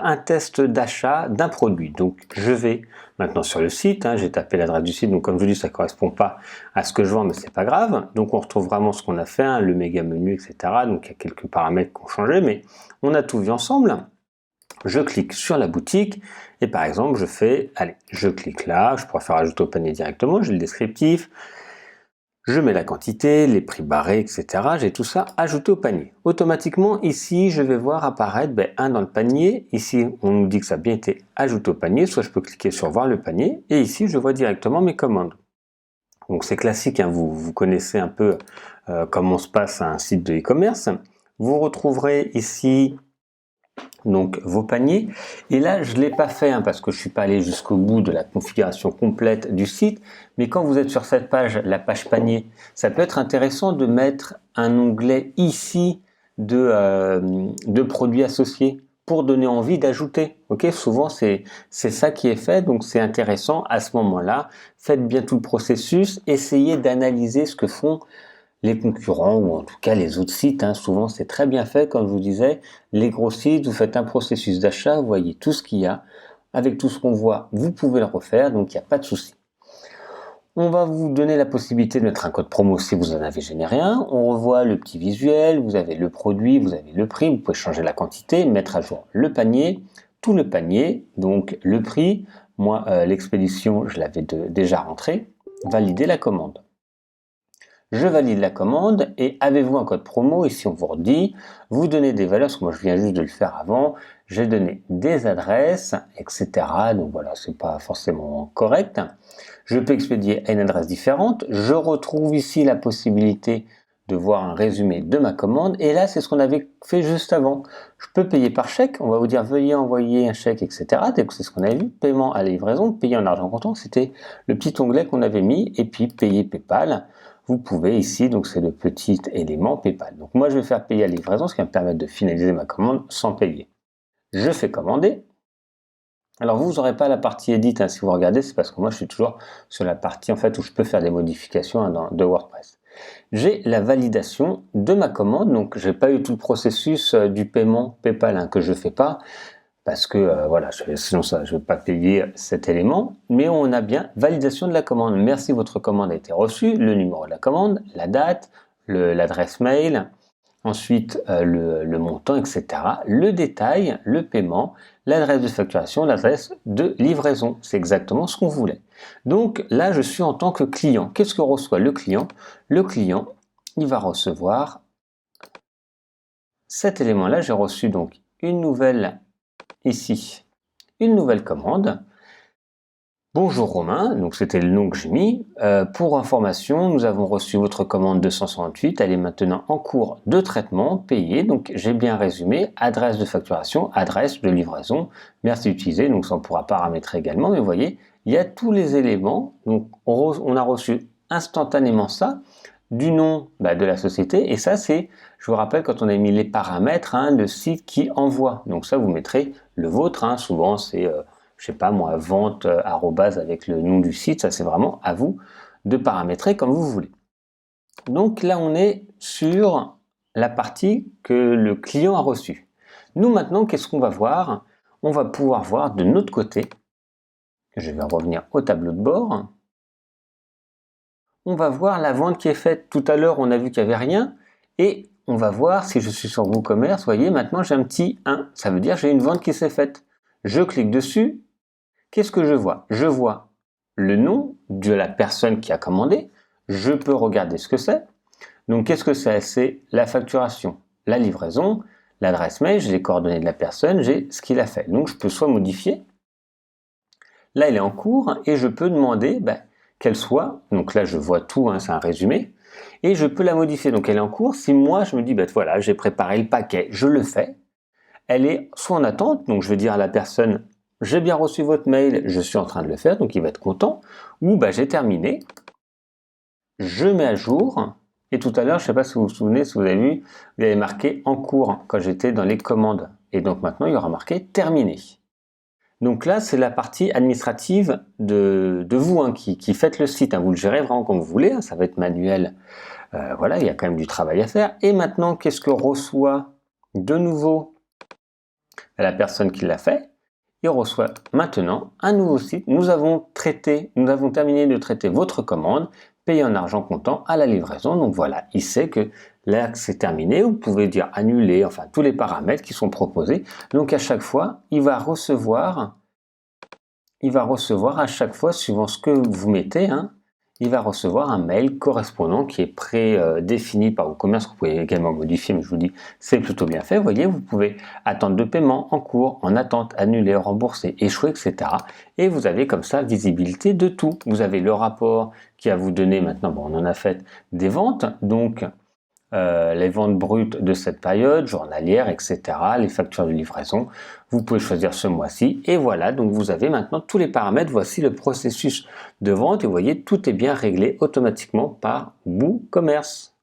un test d'achat d'un produit. Donc je vais maintenant sur le site, j'ai tapé l'adresse du site, donc comme je vous dis, ça ne correspond pas à ce que je vends, mais c'est pas grave. Donc on retrouve vraiment ce qu'on a fait, le méga menu, etc. Donc il y a quelques paramètres qui ont changé, mais on a tout vu ensemble. Je clique sur la boutique et par exemple je clique là, je pourrais faire ajouter au panier directement, j'ai le descriptif, je mets la quantité, les prix barrés, etc. J'ai tout ça ajouté au panier. Automatiquement, ici, je vais voir apparaître un dans le panier. Ici, on nous dit que ça a bien été ajouté au panier. Soit je peux cliquer sur voir le panier. Et ici, je vois directement mes commandes. Donc c'est classique, vous connaissez un peu comment se passe un site de e-commerce. Vous retrouverez ici donc vos paniers, et là je ne l'ai pas fait parce que je ne suis pas allé jusqu'au bout de la configuration complète du site, mais quand vous êtes sur cette page, la page panier, ça peut être intéressant de mettre un onglet ici de produits associés pour donner envie d'ajouter. Souvent c'est ça qui est fait, donc c'est intéressant à ce moment-là. Faites bien tout le processus, essayez d'analyser ce que font les concurrents ou en tout cas les autres sites. Souvent c'est très bien fait, comme je vous disais, les gros sites, vous faites un processus d'achat, vous voyez tout ce qu'il y a, avec tout ce qu'on voit, vous pouvez le refaire, donc il n'y a pas de souci. On va vous donner la possibilité de mettre un code promo si vous en avez généré un, on revoit le petit visuel, vous avez le produit, vous avez le prix, vous pouvez changer la quantité, mettre à jour le panier, tout le panier, donc le prix, moi l'expédition je l'avais déjà rentré, valider la commande. Je valide la commande et avez-vous un code promo? Ici on vous redit, vous donnez des valeurs, parce que moi je viens juste de le faire avant, j'ai donné des adresses, etc. Donc voilà, c'est pas forcément correct. Je peux expédier à une adresse différente. Je retrouve ici la possibilité de voir un résumé de ma commande. Et là, c'est ce qu'on avait fait juste avant. Je peux payer par chèque. On va vous dire veuillez envoyer un chèque, etc. C'est ce qu'on avait vu. Paiement à la livraison, payer en argent comptant. C'était le petit onglet qu'on avait mis. Et puis payer PayPal. Vous pouvez ici, donc c'est le petit élément PayPal. Donc moi, je vais faire payer à la livraison, ce qui va me permettre de finaliser ma commande sans payer. Je fais commander. Alors vous n'aurez pas la partie edit, si vous regardez, c'est parce que moi je suis toujours sur la partie en fait où je peux faire des modifications de WordPress. J'ai la validation de ma commande, donc j'ai pas eu tout le processus du paiement PayPal que je fais pas, parce que voilà, sinon ça, je vais pas payer cet élément, mais on a bien validation de la commande. Merci, votre commande a été reçue, le numéro de la commande, la date, l'adresse mail, ensuite le montant, etc. Le détail, le paiement, l'adresse de facturation, l'adresse de livraison. C'est exactement ce qu'on voulait. Donc là, je suis en tant que client. Qu'est-ce que reçoit le client? Le client, il va recevoir cet élément-là. J'ai reçu donc une nouvelle, ici, une nouvelle commande. Bonjour Romain, donc c'était le nom que j'ai mis. Pour information, nous avons reçu votre commande 268, elle est maintenant en cours de traitement, payée. Donc j'ai bien résumé, adresse de facturation, adresse de livraison, merci d'utiliser, donc ça on pourra paramétrer également, mais vous voyez, il y a tous les éléments. Donc on a reçu instantanément ça, du nom de la société, et ça c'est, je vous rappelle, quand on a mis les paramètres, le site qui envoie. Donc ça vous mettrez le vôtre, souvent c'est je sais pas moi, vente arrobase avec le nom du site, ça c'est vraiment à vous de paramétrer comme vous voulez. Donc là on est sur la partie que le client a reçue. Nous maintenant, qu'est-ce qu'on va voir? On va pouvoir voir de notre côté, je vais revenir au tableau de bord, on va voir la vente qui est faite. Tout à l'heure on a vu qu'il n'y avait rien, et on va voir si je suis sur WooCommerce, vous voyez maintenant j'ai un petit 1, ça veut dire j'ai une vente qui s'est faite. Je clique dessus. Qu'est-ce que je vois? Je vois le nom de la personne qui a commandé. Je peux regarder ce que c'est. Donc, qu'est-ce que c'est? C'est la facturation, la livraison, l'adresse mail, j'ai les coordonnées de la personne, j'ai ce qu'il a fait. Donc, je peux soit modifier. Là, elle est en cours et je peux demander qu'elle soit. Donc là, je vois tout, c'est un résumé. Et je peux la modifier. Donc, elle est en cours. Si moi, je me dis, voilà, j'ai préparé le paquet, je le fais. Elle est soit en attente. Donc, je vais dire à la personne, j'ai bien reçu votre mail, je suis en train de le faire, donc il va être content. Ou j'ai terminé, je mets à jour, et tout à l'heure, je ne sais pas si vous vous souvenez, si vous avez vu, vous avez marqué en cours quand j'étais dans les commandes. Et donc maintenant, il y aura marqué terminé. Donc là, c'est la partie administrative de vous qui faites le site. Vous le gérez vraiment comme vous voulez, ça va être manuel. Voilà, il y a quand même du travail à faire. Et maintenant, qu'est-ce que reçoit de nouveau la personne qui l'a fait, il reçoit maintenant un nouveau site. Nous avons terminé de traiter votre commande, payé en argent comptant à la livraison. Donc voilà, il sait que là c'est terminé. Vous pouvez dire annuler, enfin tous les paramètres qui sont proposés. Donc à chaque fois, il va recevoir à chaque fois, suivant ce que vous mettez, il va recevoir un mail correspondant qui est prédéfini par WooCommerce. Vous pouvez également modifier, mais je vous dis, c'est plutôt bien fait. Vous voyez, vous pouvez attendre de paiement, en cours, en attente, annuler, rembourser, échouer, etc. Et vous avez comme ça visibilité de tout. Vous avez le rapport qui va vous donner maintenant, bon, on en a fait des ventes, donc les ventes brutes de cette période, journalière, etc., les factures de livraison. Vous pouvez choisir ce mois-ci et voilà, donc vous avez maintenant tous les paramètres. Voici le processus de vente et vous voyez, tout est bien réglé automatiquement par WooCommerce.